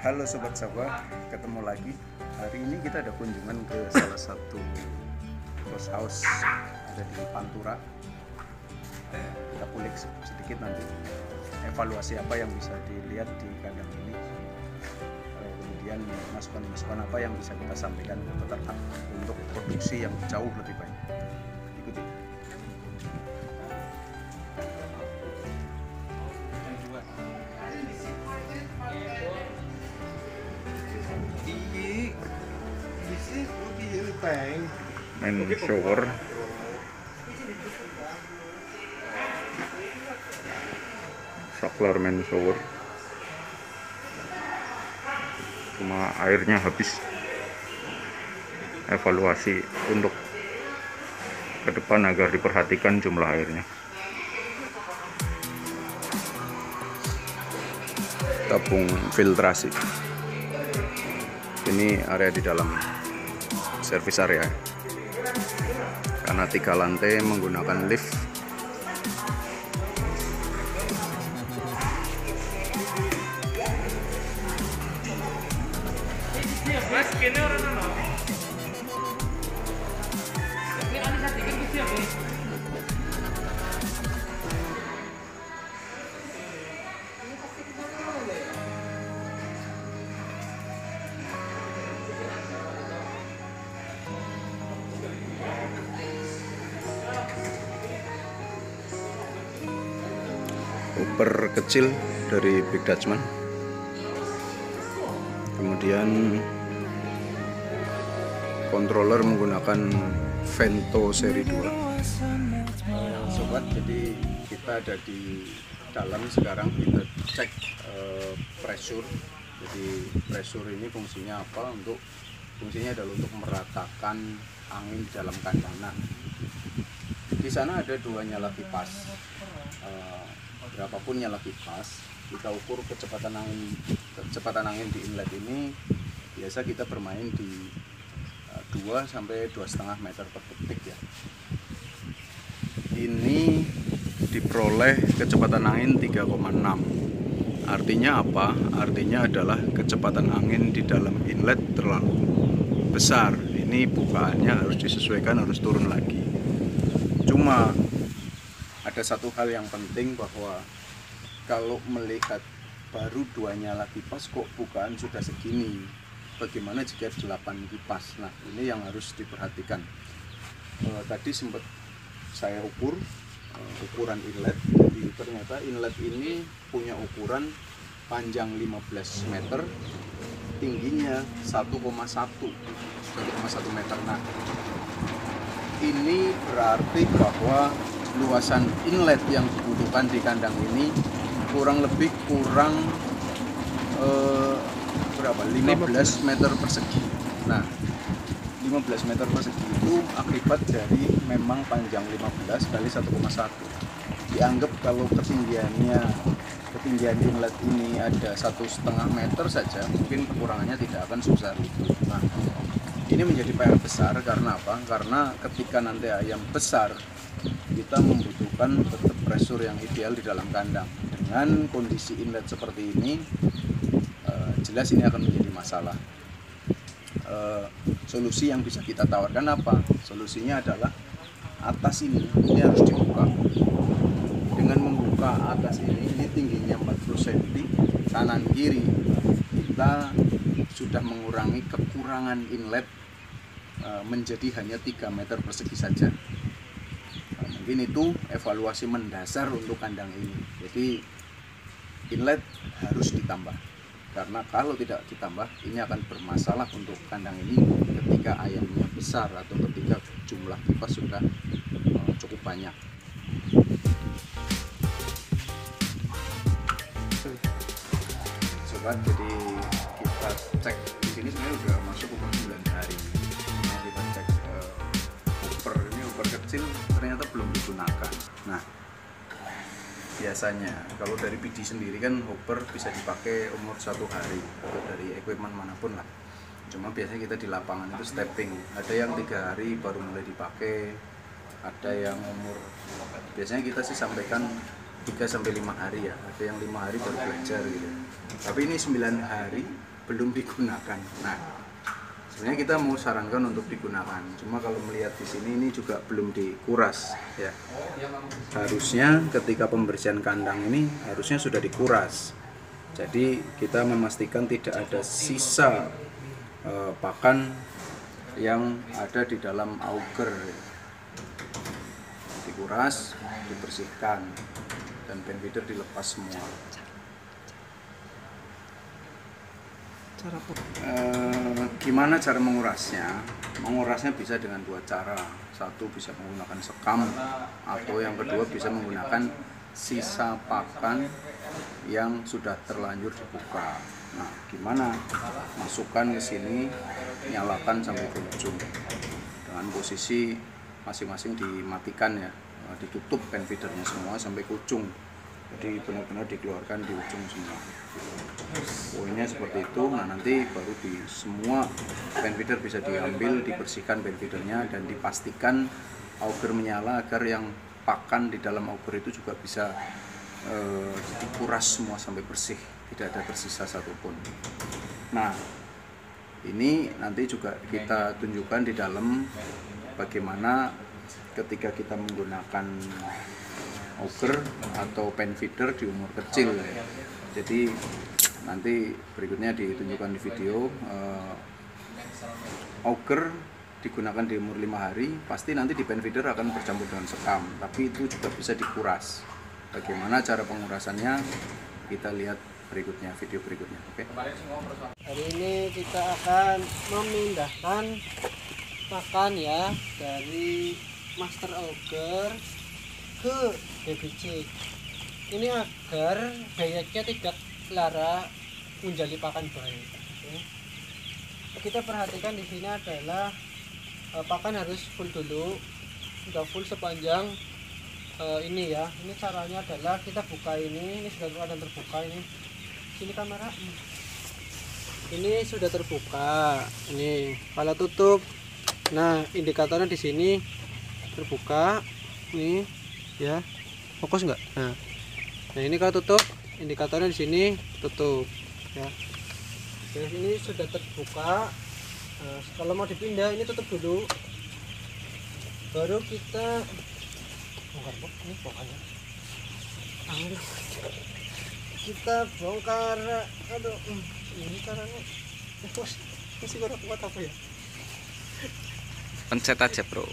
Halo Sobat Sabah, ketemu lagi. Hari ini kita ada kunjungan ke salah satu ghost house ada di Pantura. Kita kulik sedikit nanti evaluasi apa yang bisa dilihat di kandang ini. Kemudian masukan-masukan apa yang bisa kita sampaikan ke peternak untuk produksi yang jauh lebih baik. Ikuti. Main shower saklar main shower, cuma airnya habis. Evaluasi untuk ke depan agar diperhatikan jumlah airnya. Tabung filtrasi. Ini area di dalam servis area, karena 3 lantai menggunakan lift. Hopper kecil dari Big Dutchman, kemudian controller menggunakan Vento seri 2. Sobat, jadi kita ada di dalam sekarang. Kita cek pressure. Jadi pressure ini fungsinya apa? Fungsinya adalah untuk meratakan angin di dalam kandang. Nah, di sana ada 2 nyala kipas. Berapapun nyala kipas, kita ukur kecepatan angin di inlet ini. Biasa kita bermain di 2 sampai 2,5 meter per detik ya. Ini diperoleh kecepatan angin 3,6. Artinya apa? Artinya adalah kecepatan angin di dalam inlet terlalu besar. Ini bukaannya harus disesuaikan, harus turun lagi. Cuma ada satu hal yang penting, bahwa kalau melihat baru 2 nyala kipas kok bukaan sudah segini, bagaimana jika 8 kipas? Nah, ini yang harus diperhatikan. Tadi sempat saya ukur ukuran inlet. Jadi ternyata inlet ini punya ukuran panjang 15 meter, tingginya 1,1 meter. Nah, ini berarti bahwa luasan inlet yang dibutuhkan di kandang ini kurang 15 meter persegi. Nah, 15 meter persegi itu akibat dari memang panjang 15 kali 1,1. Dianggap kalau ketinggian inlet ini ada 1,5 meter saja, mungkin kekurangannya tidak akan sebesar itu. Nah, ini menjadi PR besar. Karena apa? Karena ketika nanti ayam besar, kita membutuhkan tetap pressure yang ideal di dalam kandang. Dengan kondisi inlet seperti ini, jelas ini akan menjadi masalah. Solusi yang bisa kita tawarkan apa? Solusinya adalah atas ini harus dibuka. Dengan membuka atas ini tingginya 40 cm kanan kiri, kita sudah mengurangi kekurangan inlet menjadi hanya 3 meter persegi saja. Mungkin itu evaluasi mendasar untuk kandang ini. Jadi inlet harus ditambah, karena kalau tidak ditambah ini akan bermasalah untuk kandang ini ketika ayamnya besar atau ketika jumlah kipas sudah cukup banyak. Sobat, jadi kita cek di sini sebenarnya udah masuk umur 9 hari. Nah, kita cek hopper kecil ternyata belum digunakan. Nah, biasanya kalau dari PD sendiri kan hopper bisa dipakai umur 1 hari atau dari equipment manapun lah. Cuma biasanya kita di lapangan itu stepping. Ada yang 3 hari baru mulai dipakai, ada yang biasanya kita sih sampaikan 3 sampai 5 hari ya. Ada yang 5 hari baru belajar gitu. Tapi ini 9 hari belum digunakan. Nah, sebenarnya kita mau sarankan untuk digunakan, cuma kalau melihat di sini ini juga belum dikuras ya. Harusnya ketika pembersihan kandang ini harusnya sudah dikuras. Jadi kita memastikan tidak ada sisa pakan yang ada di dalam auger. Dikuras, dibersihkan, dan pen feeder dilepas semua. Gimana cara mengurasnya? Mengurasnya bisa dengan dua cara. Satu bisa menggunakan sekam, atau yang kedua bisa menggunakan sisa pakan yang sudah terlanjur dibuka. Nah, gimana? Masukkan ke sini, nyalakan sampai ke ujung. Dengan posisi masing-masing dimatikan ya, ditutup pen feedernya semua sampai ke ujung. Jadi benar-benar dikeluarkan di ujung semua. Poinnya seperti itu. Nah, nanti baru di semua pen feeder bisa diambil, dibersihkan pen feedernya, dan dipastikan auger menyala agar yang pakan di dalam auger itu juga bisa dikuras semua sampai bersih, tidak ada tersisa satupun. Nah, ini nanti juga kita tunjukkan di dalam bagaimana ketika kita menggunakan auger atau pen feeder di umur kecil. Jadi nanti berikutnya ditunjukkan di video. Auger digunakan di umur 5 hari, pasti nanti di pen feeder akan bercampur dengan sekam, tapi itu juga bisa dikuras. Bagaimana cara pengurasannya kita lihat berikutnya, video berikutnya. Oke. Hari ini kita akan memindahkan pakan ya dari master auger ke baby chick. Ini agar bebeknya tidak lara menjadi pakan bayi. Kita perhatikan di sini adalah pakan harus full dulu, sudah full sepanjang ini ya. Ini caranya adalah kita buka ini sudah ada terbuka ini. Sini kamera. Ini sudah terbuka. Ini kalau tutup. Nah, indikatornya di sini terbuka. Nih ya. Fokus enggak? Nah, ini kalau tutup, indikatornya di sini tutup ya. Jadi ini sudah terbuka. Nah, kalau mau dipindah ini tutup dulu. Baru kita bongkar ini pokoknya. Kita bongkar. Aduh, ini caranya. Masih kurang kuat apa ya? Pencet aja bro,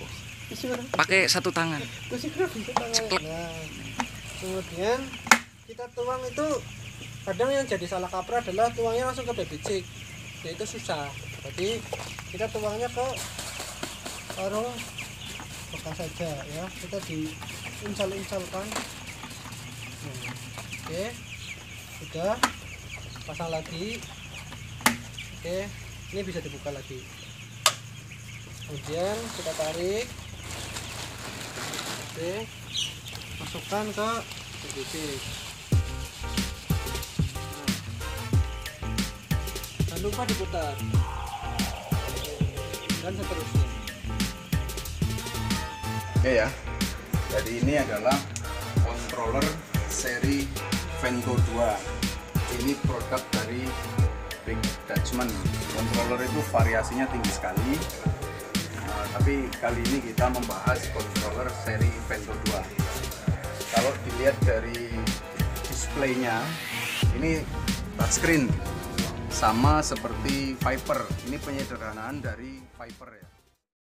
pakai satu tangan. Nah, kemudian kita tuang itu. Kadang yang jadi salah kaprah adalah tuangnya langsung ke baby chick, yaitu susah. Jadi kita tuangnya ke karung bekas saja ya, kita diinstal-instalkan. Oke, sudah pasang lagi. Oke, ini bisa dibuka lagi. Kemudian kita tarik. Oke, masukkan ke baby chick. Jangan lupa diputar dan seterusnya. Oke ya, jadi ini adalah controller seri Vento 2. Ini produk dari Big Dutchman. Controller itu variasinya tinggi sekali, tapi kali ini kita membahas controller seri Vento 2. Kalau dilihat dari displaynya, ini touchscreen sama seperti Viper. Ini penyederhanaan dari Viper ya.